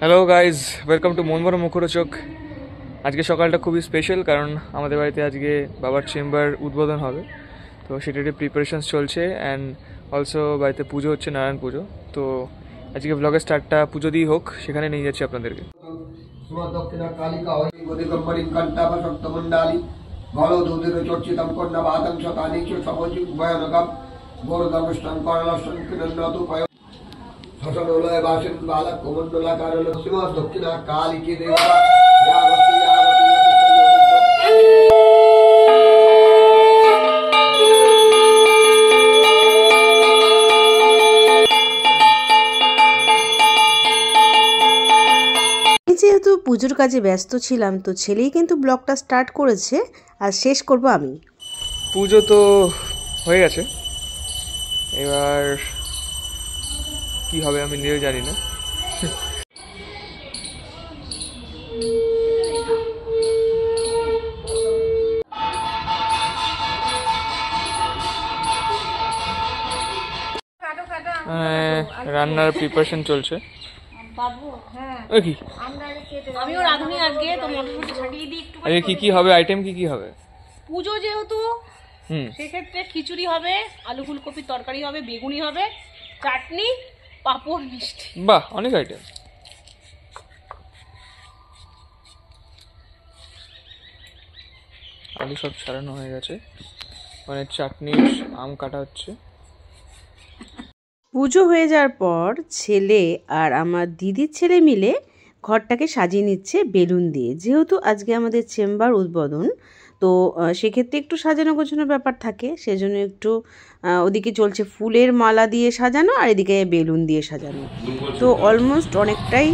Hello guys, welcome to Manmohan মুখরোচক। আজকে সকালটা খুবই স্পেশাল, কারণ আমাদের বাড়িতে আজকে বাবার চেম্বার উদ্বোধন হবে। তো সেটারই প্রিপারেশনস চলছে, অ্যান্ড অলসো বাড়িতে পুজো হচ্ছে, নারায়ণ পুজো। তো আজকে ব্লগের স্টার্টটা পুজো দিয়েই হোক, সেখানে নিয়ে যাচ্ছি আপনাদেরকে। ফসলোলয় বাসন বালক কোমণ্ডলাকার লক্ষ্মীমা দক্ষিণা কালিকে দেবতা যেহেতু পুজোর কাজে ব্যস্ত ছিলাম, তো ছেলেই কিন্তু ব্লগটা স্টার্ট করেছে আর শেষ করব আমি। পুজো তো হয়ে গেছে, এবার কি হবে আমি নিজেও জানি না। রান্নার প্রিপারেশন চলছে। কি কি হবে আইটেম, কি কি হবে? পুজো যেহেতু সেক্ষেত্রে খিচুড়ি হবে, আলু ফুলকপির তরকারি হবে, বেগুনি হবে, চাটনি, পাঁপড়, মিষ্টি। বাহ, অনেক আইটেম। আলু সব ছাড়ানো হয়ে গেছে, মানে চাটনি আম কাটা হচ্ছে। পুজো হয়ে যাওয়ার পর ছেলে আর আমার দিদির ছেলে মিলে ঘরটাকে সাজিয়ে নিচ্ছে বেলুন দিয়ে। যেহেতু আজকে আমাদের চেম্বার উদ্বোধন, তো সেক্ষেত্রে একটু সাজানো গোছানোর ব্যাপার থাকে, সেজন্য একটু ওদিকে চলছে ফুলের মালা দিয়ে সাজানো আর এদিকে বেলুন দিয়ে সাজানো। তো অলমোস্ট অনেকটাই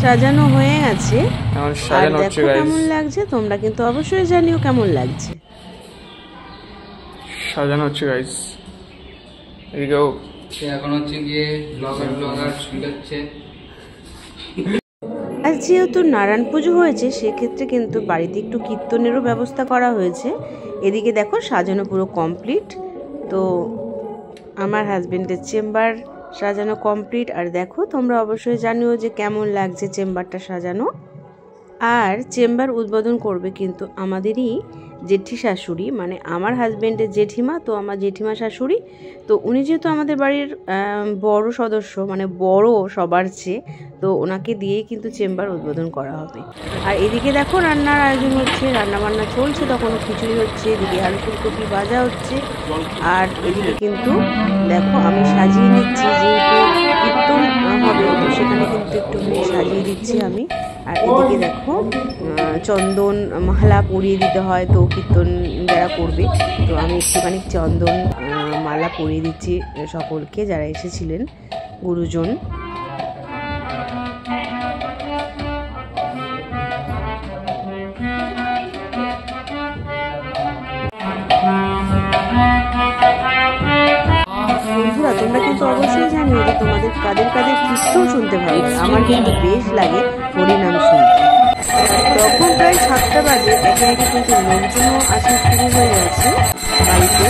সাজানো হয়ে গেছে। আর দেখো কেমন লাগছে, তোমরা কিন্তু অবশ্যই জানিও কেমন লাগছে। সাজানো হচ্ছে গাইস, এদিকেও এখন হচ্ছে গিয়ে ব্লগার শুনতে। আর যেহেতু নারায়ণ পুজো হয়েছে, সেক্ষেত্রে কিন্তু বাড়িতে একটু কীর্তনেরও ব্যবস্থা করা হয়েছে। এদিকে দেখো সাজানো পুরো কমপ্লিট। তো আমার হাজবেন্ডের চেম্বার সাজানো কমপ্লিট। আর দেখো তোমরা অবশ্যই জানিও যে কেমন লাগছে চেম্বারটা সাজানো। আর চেম্বার উদ্বোধন করবে কিন্তু আমাদেরই জেঠি শাশুড়ি, মানে আমার হাজবেন্ডের জেঠিমা। তো আমার জেঠিমা শাশুড়ি, তো উনি যেহেতু আমাদের বাড়ির বড় সদস্য, মানে বড় সবার চেয়ে, তো ওনাকে দিয়েই কিন্তু চেম্বার উদ্বোধন করা হবে। আর এদিকে দেখো রান্নার আয়োজন হচ্ছে, রান্নাবান্না চলছে, তখন খিচুড়ি হচ্ছে, এদিকে আলু ফুলকপি ভাজা হচ্ছে। আর এদিকে কিন্তু দেখো আমি সাজিয়ে নিচ্ছি, যেহেতু কীর্তন হবে তো সেখানে কিন্তু একটু সাজিয়ে দিচ্ছি আমি। আর এদিকে দেখো চন্দন মালা পরিয়ে দিতে হয়, তো কীর্তন যারা করবে, তো আমি একটুখানি চন্দন মালা পরিয়ে দিচ্ছি সকলকে যারা এসেছিলেন গুরুজন। বন্ধুরা, তোমরা কিন্তু অবশ্যই জানিও যে তোমাদের কাদের কাদের কীর্তন শুনতে ভালো লাগে। আমার কিন্তু বেশ লাগে হরিনাম শুনতে। তখন প্রায় 7টা বাজে, একে একে কিন্তু লোকজনও আসা শুরু হয়ে গেছে বাড়িতে।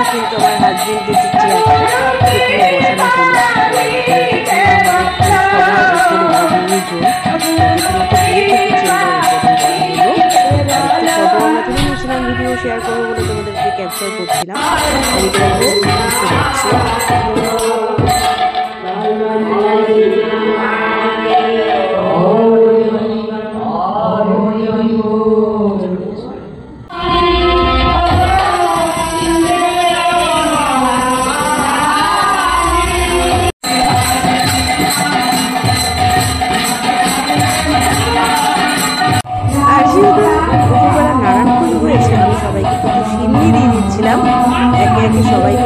কিন্তু আমার হাজবেন্ডের যে চেয়ারটা সেখানে বসানো হলো। ভিডিও শেয়ার করবো বলে তোমাদেরকে ক্যাপচার করছিলাম। সবাইকে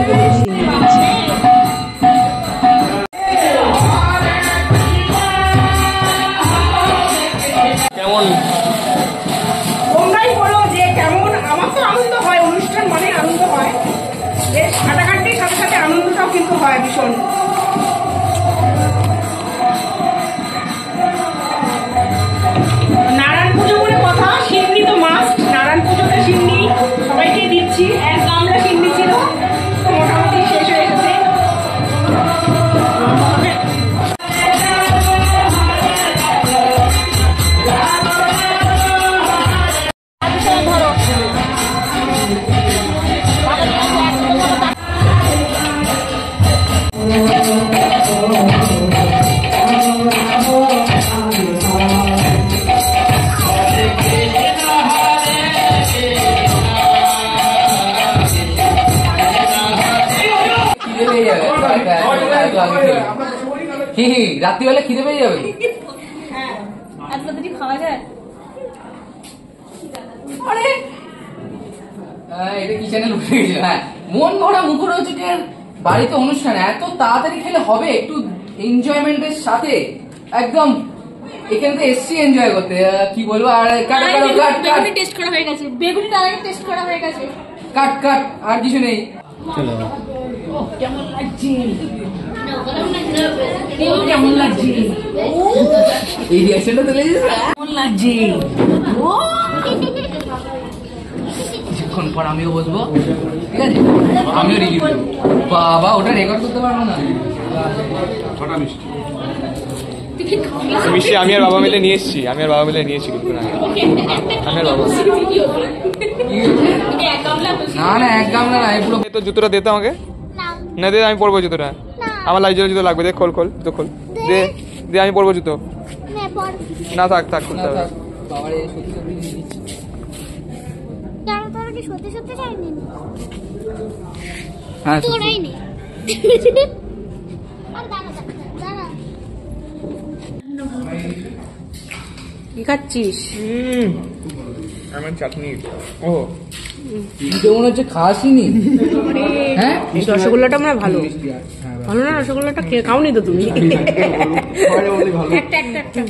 রাত্রিবেলা খিদে পেয়ে যাবে। হ্যাঁ এত তাড়াতাড়ি খাওয়া যায়? আরে এটা কি চ্যানেল উঠে গেছে? হ্যাঁ, মন ভরা মুখরোচকের বাড়িতে অনুষ্ঠান এত তাড়াতাড়ি খেলে হবে? একটু এনজয়মেন্টের সাথে একদম এখানে তো এসছি এনজয় করতে। কি বলবো আর কাট কাট কাট কাট বেগুনি টেস্ট করা হয়ে গেছে, বেগুনিটা আগে টেস্ট করা হয়ে গেছে। কাট কাট আর কিছু নেই। কেমন লাগছে? কেমন লাগছে? এই রিয়াকশনটা তো লেগেছে। কেমন লাগছে? কিছুক্ষণ পর আমিও বসবো, ঠিক আছে? আমিও রিভিউ দেবো। বাবা ওটা রেকর্ড করতে পারবো না। মিষ্টি আমি আর বাবা মিলে নিয়ে এসেছি, আমি আর বাবা মিলে নিয়েছি কিন্তু না আমি আর বাবা। না না এক গামলা না, পুরো তো জুতোটা দে তো আমাকে। না দে, আমি পরবো জুতোটা। আমার লাইজের জুতো লাগবে, দে খোল খোল জুতো খোল, দে দে আমি পরবো জুতো। না থাক থাক খুলতে হবে। বাবারে সত্যি সত্যি দিয়ে দিচ্ছি। তোরা কি সত্যি সত্যি চাইনি? হ্যাঁ তোরাই নে। আর দাঁড়া দাঁড়া। কি খাচ্ছিস? আমার চাটনি। ও তো মনে হচ্ছে খাসিনি। হ্যাঁ এই রসগোল্লাটা মানে ভালো ভালো না? রসগোল্লাটা খাওনি তো তুমি? একটা একটা একটা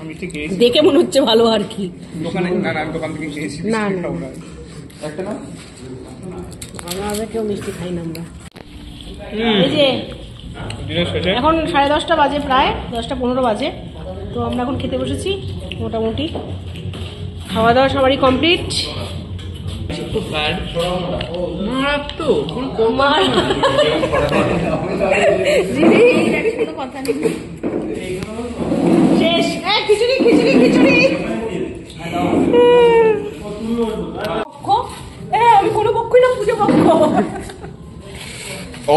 আমি ঠিক খেয়েছি দেখে মনে হচ্ছে ভালো আর কি। দোকানে। না না আমি দোকান থেকে খেয়েছি। না না একটা না আমরা কেউ মিষ্টি খাই না আমরা। এই যে দিনের শেষে এখন 10:30 বাজে, প্রায় 10:15 বাজে। তো আমরা এখন খেতে বসেছি। মোটামুটি খাওয়া দাওয়া সবারই কমপ্লিট। শেষ। খিচুড়ি খিচুড়ি খিচুড়ি। আমি কোনো পক্ষই না, পুজো পক্ষ।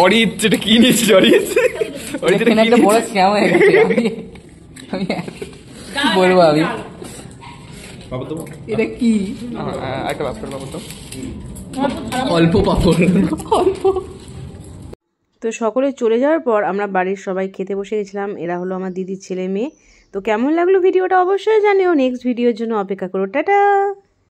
অরিত যেটা কি নিয়েছিস? অরিত অরিত এখানে একটা বড় স্ক্যাম হয়ে গেছে। আমি কি বলবো আমি? এটা কি? একটা ব্যাপার বাবু তো অল্প পাপড়। অল্প। তো সকলে চলে যাওয়ার পর আমরা বাড়ির সবাই খেতে বসে গেছিলাম। এরা হলো আমার দিদির ছেলে মেয়ে। তো কেমন লাগলো ভিডিওটা অবশ্যই জানিও। নেক্সট ভিডিওর জন্য অপেক্ষা করো। টাটা।